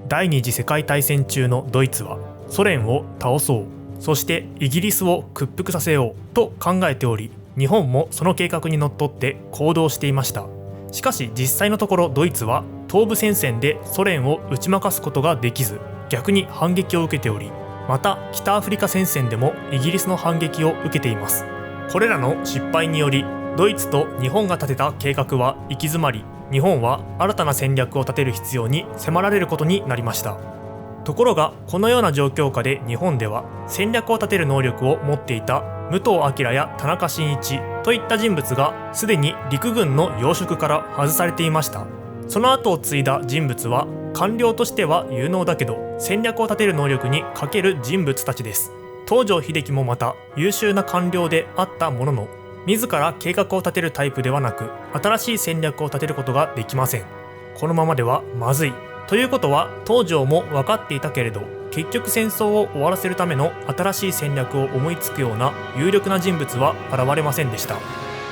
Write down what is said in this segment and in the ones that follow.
第二次世界大戦中のドイツはソ連を倒そう、そしてイギリスを屈服させようと考えており、日本もその計画にのっとって行動していました。しかし実際のところドイツは東部戦線でソ連を打ち負かすことができず、逆に反撃を受けており、また北アフリカ戦線でもイギリスの反撃を受けています。これらの失敗によりドイツと日本が立てた計画は行き詰まり、日本は新たな戦略を立てる必要に迫られることになりました。ところがこのような状況下で日本では戦略を立てる能力を持っていた武藤明や田中真一といった人物がすでに陸軍の要職から外されていました。その後を継いだ人物は官僚としては有能だけど戦略を立てる能力に欠ける人物たちです。東条英機もまた優秀な官僚であったものの、自ら計画を立てるタイプではなく新しい戦略を立てることができません。このままではまずいということは東条も分かっていたけれど、結局戦争を終わらせるための新しい戦略を思いつくような有力な人物は現れませんでした。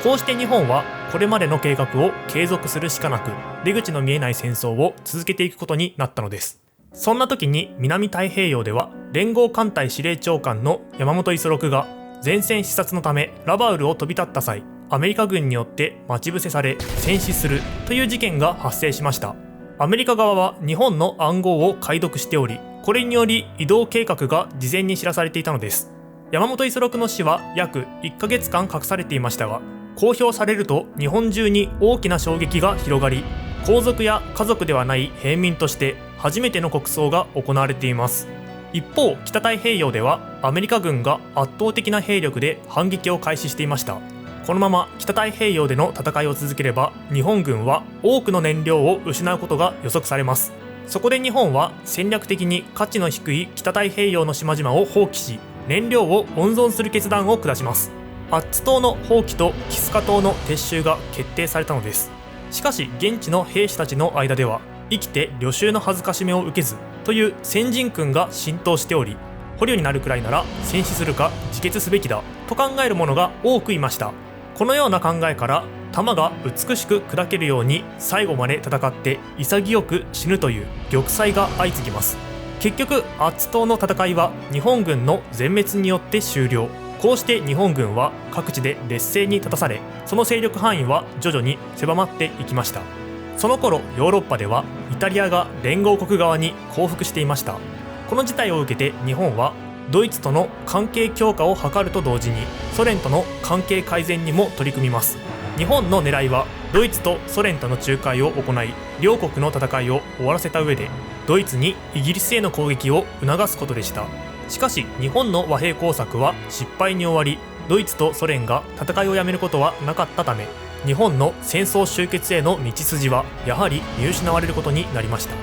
こうして日本はこれまでの計画を継続するしかなく、出口の見えない戦争を続けていくことになったのです。そんな時に南太平洋では連合艦隊司令長官の山本五十六が前線視察のためラバウルを飛び立った際、アメリカ軍によって待ち伏せされ戦死するという事件が発生しました。アメリカ側は日本の暗号を解読しており、これにより移動計画が事前に知らされていたのです。山本五十六の死は約1ヶ月間隠されていましたが、公表されると日本中に大きな衝撃が広がり、皇族や家族ではない平民として初めての国葬が行われています。一方、北太平洋ではアメリカ軍が圧倒的な兵力で反撃を開始していました。このまま北太平洋での戦いを続ければ、日本軍は多くの燃料を失うことが予測されます。そこで日本は戦略的に価値の低い北太平洋の島々を放棄し、燃料を温存する決断を下します。アッツ島の放棄とキスカ島の撤収が決定されたのです。しかし現地の兵士たちの間では、生きて旅衆の恥ずかしめを受けずという先人訓が浸透しており、捕虜になるくらいなら戦死するか自決すべきだと考える者が多くいました。このような考えから、弾が美しく砕けるように最後まで戦って潔く死ぬという玉砕が相次ぎます。結局アッツ島の戦いは日本軍の全滅によって終了。こうして日本軍は各地で劣勢に立たされ、その勢力範囲は徐々に狭まっていきました。その頃ヨーロッパではイタリアが連合国側に降伏していました。この事態を受けて日本はドイツとの関係強化を図ると同時にソ連との関係改善にも取り組みます。日本の狙いはドイツとソ連との仲介を行い、両国の戦いを終わらせた上でドイツにイギリスへの攻撃を促すことでした。しかし日本の和平工作は失敗に終わり、ドイツとソ連が戦いをやめることはなかったため、日本の戦争終結への道筋はやはり見失われることになりました。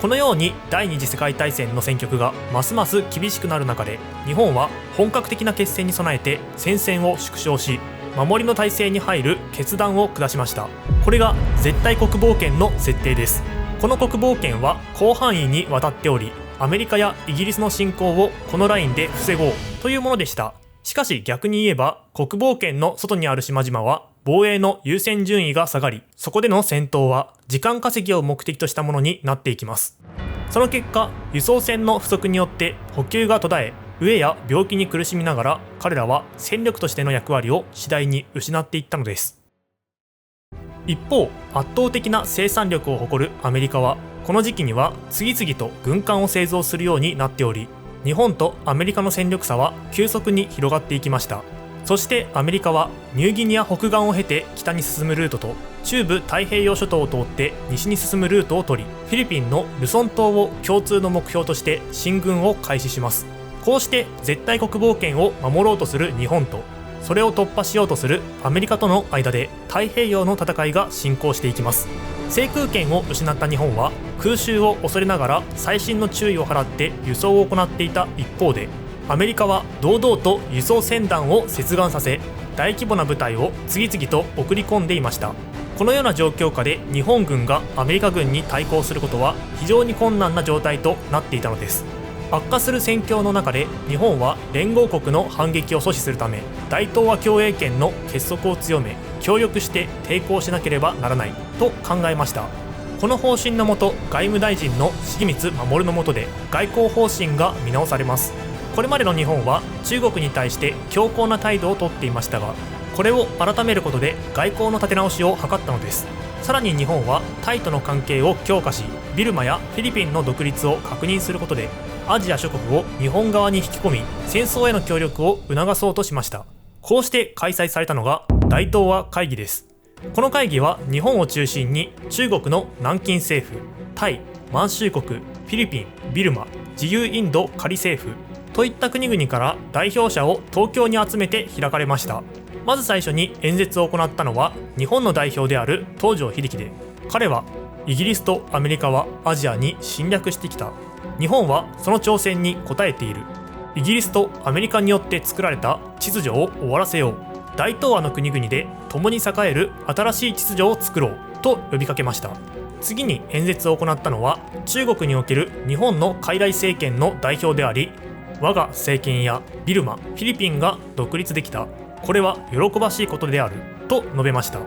このように第二次世界大戦の戦局がますます厳しくなる中で、日本は本格的な決戦に備えて戦線を縮小し、守りの体制に入る決断を下しました。これが絶対国防圏の設定です。この国防圏は広範囲にわたっており、アメリカやイギリスの侵攻をこのラインで防ごうというものでした。しかし逆に言えば、国防圏の外にある島々は防衛の優先順位が下がり、そこでの戦闘は時間稼ぎを目的としたものになっていきます。その結果、輸送船の不足によって補給が途絶え、飢えや病気に苦しみながら、彼らは戦力としての役割を次第に失っていったのです。一方、圧倒的な生産力を誇るアメリカはこの時期には次々と軍艦を製造するようになっており、日本とアメリカの戦力差は急速に広がっていきました。そしてアメリカはニューギニア北岸を経て北に進むルートと、中部太平洋諸島を通って西に進むルートを取り、フィリピンのルソン島を共通の目標として進軍を開始します。こうして絶対国防圏を守ろうとする日本と、それを突破しようとするアメリカとの間で太平洋の戦いが進行していきます。制空権を失った日本は空襲を恐れながら細心の注意を払って輸送を行っていた一方で、アメリカは堂々と輸送船団を接岸させ、大規模な部隊を次々と送り込んでいました。このような状況下で日本軍がアメリカ軍に対抗することは非常に困難な状態となっていたのです。悪化する戦況の中で日本は連合国の反撃を阻止するため、大東亜共栄圏の結束を強め、協力して抵抗しなければならないと考えました。ここの方針のもと、外務大臣の重光守の下で外交方針が見直されます。これまでの日本は中国に対して強硬な態度をとっていましたが、これを改めることで外交の立て直しを図ったのです。さらに日本はタイとの関係を強化し、ビルマやフィリピンの独立を確認することでアジア諸国を日本側に引き込み、戦争への協力を促そうとしました。こうして開催されたのが大東亜会議です。この会議は日本を中心に中国の南京政府、タイ、満州国、フィリピン、ビルマ、自由インド仮政府といった国々から代表者を東京に集めて開かれました。まず最初に演説を行ったのは日本の代表である東條英機で、彼はイギリスとアメリカはアジアに侵略してきた。日本はその挑戦に応えている。イギリスとアメリカによって作られた秩序を終わらせよう。大東亜の国々で共に栄える新しい秩序を作ろうと呼びかけました。次に演説を行ったのは中国における日本の傀儡政権の代表であり、我が政権やビルマ、フィリピンが独立できた。これは喜ばしいことであると述べました。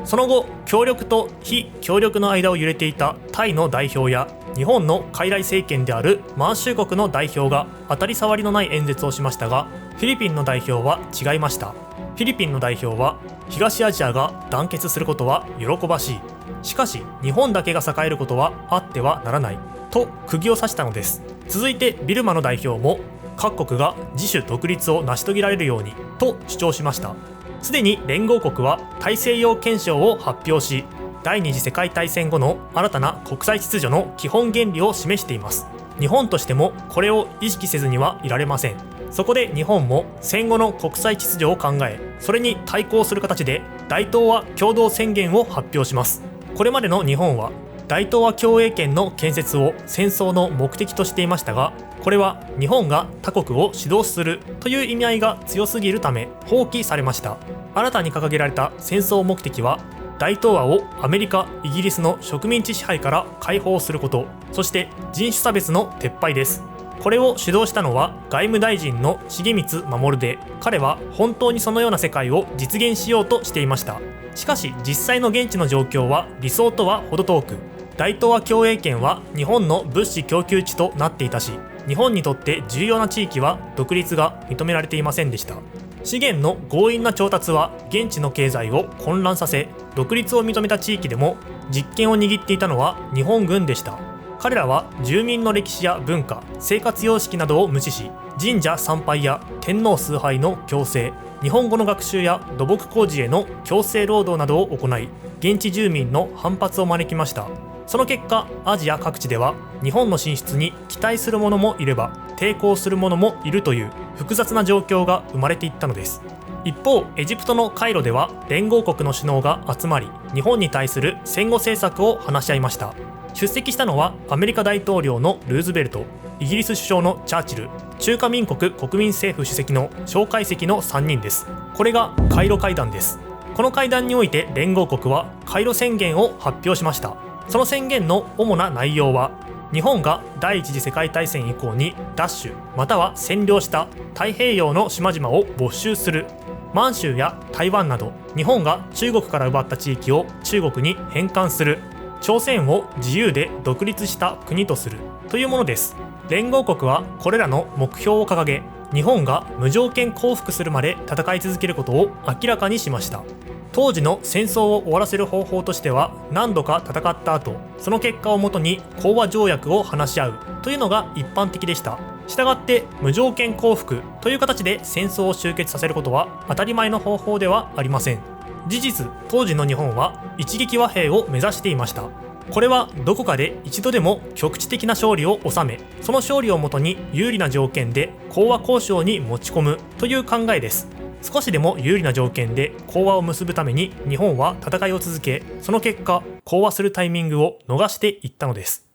その後、協力と非協力の間を揺れていたタイの代表や日本の傀儡政権である満州国の代表が当たり障りのない演説をしましたが、フィリピンの代表は違いました。フィリピンの代表は東アジアが団結することは喜ばしい。しかし日本だけが栄えることはあってはならないと釘を刺したのです。続いてビルマの代表も各国が自主独立を成し遂げられるようにと主張しました。すでに連合国は大西洋憲章を発表し、第二次世界大戦後の新たな国際秩序の基本原理を示しています。日本としてもこれを意識せずにはいられません。そこで日本も戦後の国際秩序を考え、それに対抗する形で大東亜共同宣言を発表します。これまでの日本は大東亜共栄圏の建設を戦争の目的としていましたが、これは日本が他国を指導するという意味合いが強すぎるため放棄されました。新たに掲げられた戦争目的は大東亜をアメリカ、イギリスの植民地支配から解放すること、そして人種差別の撤廃です。これを主導したのは外務大臣の重光守で、彼は本当にそのような世界を実現しようとしていました。しかし実際の現地の状況は理想とは程遠く、大東亜共栄圏は日本の物資供給地となっていたし、日本にとって重要な地域は独立が認められていませんでした。資源の強引な調達は現地の経済を混乱させ、独立を認めた地域でも実権を握っていたのは日本軍でした。彼らは住民の歴史や文化、生活様式などを無視し、神社参拝や天皇崇拝の強制、日本語の学習や土木工事への強制労働などを行い、現地住民の反発を招きました。その結果、アジア各地では日本の進出に期待する者もいれば抵抗する者もいるという複雑な状況が生まれていったのです。一方、エジプトのカイロでは連合国の首脳が集まり、日本に対する戦後政策を話し合いました。出席したのはアメリカ大統領のルーズベルト、イギリス首相のチャーチル、中華民国国民政府主席の蒋介石の3人です。これがカイロ会談です。この会談において連合国はカイロ宣言を発表しました。その宣言の主な内容は、日本が第一次世界大戦以降に奪取または占領した太平洋の島々を没収する、満州や台湾など日本が中国から奪った地域を中国に返還する、朝鮮を自由で独立した国とするというものです。連合国はこれらの目標を掲げ、日本が無条件降伏するまで戦い続けることを明らかにしました。当時の戦争を終わらせる方法としては、何度か戦った後、その結果をもとに講和条約を話し合うというのが一般的でした。したがって無条件降伏という形で戦争を終結させることは当たり前の方法ではありません。事実、当時の日本は一撃和平を目指していました。これはどこかで一度でも局地的な勝利を収め、その勝利をもとに有利な条件で講和交渉に持ち込むという考えです。少しでも有利な条件で講和を結ぶために日本は戦いを続け、その結果講和するタイミングを逃していったのです。